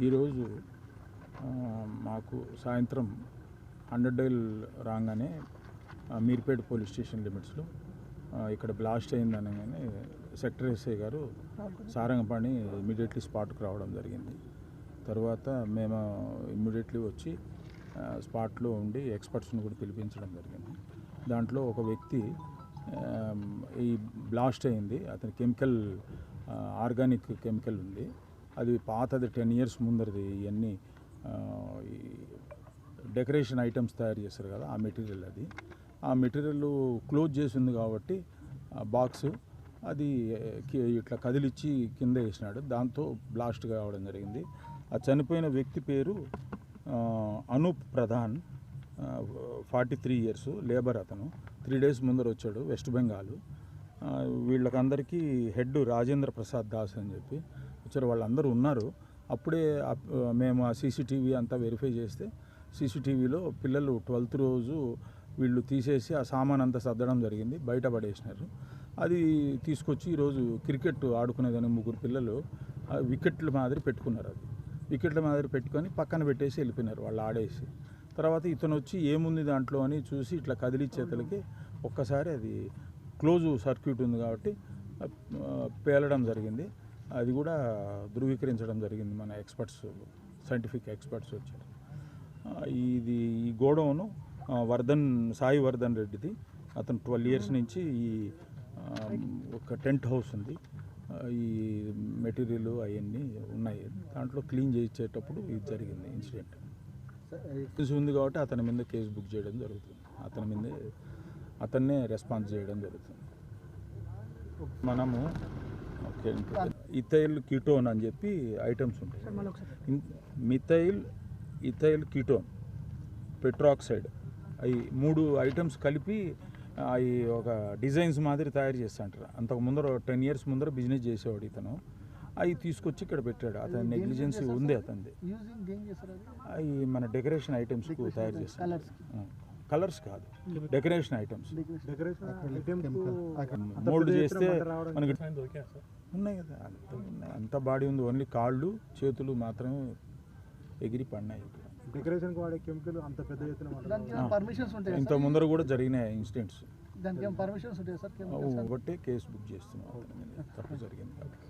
ఈరోజు మాకు సాయంత్రం 100 డైల్ రాగానే మీర్పేట పోలీస్ స్టేషన్ లిమిట్స్లో ఇక్కడ బ్లాస్ట్ అయిందనగానే సెక్టర్ ఎస్ఐ గారు సారంగపాణి ఇమ్మీడియట్లీ స్పాట్కి రావడం జరిగింది. తర్వాత మేము ఇమ్మీడియట్లీ వచ్చి స్పాట్లో ఉండి ఎక్స్పర్ట్స్ని కూడా పిలిపించడం జరిగింది. దాంట్లో ఒక వ్యక్తి ఈ బ్లాస్ట్ అయింది, అతని కెమికల్ ఆర్గానిక్ కెమికల్ ఉంది, అది పాతది 10 years ముందరది. ఇవన్నీ డెకరేషన్ ఐటమ్స్ తయారు చేస్తారు కదా, ఆ మెటీరియల్ అది. ఆ మెటీరియల్ క్లోజ్ చేసి ఉంది కాబట్టి బాక్స్ అది ఇట్లా కదిలిచ్చి కింద వేసినాడు, దాంతో బ్లాస్ట్ కావడం జరిగింది. ఆ చనిపోయిన వ్యక్తి పేరు అనూప్ ప్రధాన్, 43 years, లేబర్. అతను 3 days ముందర వచ్చాడు, వెస్ట్ బెంగాల్. వీళ్ళకందరికీ హెడ్ రాజేంద్ర ప్రసాద్ దాస్ అని చెప్పి వచ్చారు. వాళ్ళందరూ ఉన్నారు. అప్పుడే మేము ఆ సీసీటీవీ అంతా వెరిఫై చేస్తే సీసీటీవీలో పిల్లలు 12th రోజు వీళ్ళు తీసేసి ఆ సామాన్ అంతా సర్దడం జరిగింది, బయట పడేసినారు. అది తీసుకొచ్చి ఈరోజు క్రికెట్ ఆడుకునేదని 3 పిల్లలు వికెట్ల మాదిరి పెట్టుకున్నారు. అది వికెట్ల మాదిరి పెట్టుకొని పక్కన పెట్టేసి వెళ్ళిపోయినారు వాళ్ళు ఆడేసి. తర్వాత ఇతను వచ్చి ఏముంది దాంట్లో అని చూసి ఇట్లా కదిలిచ్చేతలకి ఒక్కసారి అది క్లోజ్ సర్క్యూట్ ఉంది కాబట్టి పేలడం జరిగింది. అది కూడా ధృవీకరించడం జరిగింది. మన ఎక్స్పర్ట్స్, సైంటిఫిక్ ఎక్స్పర్ట్స్ వచ్చారు. ఈ గోడౌను సాయి వర్ధన్ రెడ్డిది. అతను 12 years నుంచి ఈ ఒక టెంట్ హౌస్ ఉంది, ఈ మెటీరియల్ అవన్నీ ఉన్నాయి. దాంట్లో క్లీన్ చేయించేటప్పుడు ఇది జరిగింది ఇన్సిడెంట్. కేసు ఉంది కాబట్టి అతని మీద కేసు బుక్ చేయడం జరుగుతుంది. అతన్నే రెస్పాన్స్ చేయడం జరుగుతుంది. మనము ఇథైల్ కీటోన్ అని చెప్పి ఐటమ్స్ ఉంటాయి. ఇథైల్ కీటోన్, పెట్రాక్సైడ్, అవి 3 items కలిపి అవి ఒక డిజైన్స్ మాదిరి తయారు చేస్తాంటారు. అంతకు ముందర 10 years ముందర బిజినెస్ చేసేవాడు ఇతను. అవి తీసుకొచ్చి ఇక్కడ పెట్టాడు. అతని నెగ్లిజెన్సీ ఉంది అతనిది. అవి మన డెకరేషన్ ఐటమ్స్కు తయారు చేస్తాడు. కలర్స్ కాదు, డెకరేషన్ ఐటమ్స్. మోల్డ్ చేస్తే మనకి ఉన్నాయి కదా, అంత బాడీ ఉంది. ఓన్లీ కాళ్ళు చేతులు మాత్రమే ఎగిరి పడినాయి. డెకరేషన్ వాడే కెమికల్ అంత పెద్ద ఎత్తున ఇంత ముందర కూడా జరిగినాయి ఇన్సిడెంట్స్. దానికి పర్మిషన్స్ ఉంటాయి సార్? ఒకటే కేసు బుక్ చేస్తున్నాం, తప్పు జరిగింది కాబట్టి.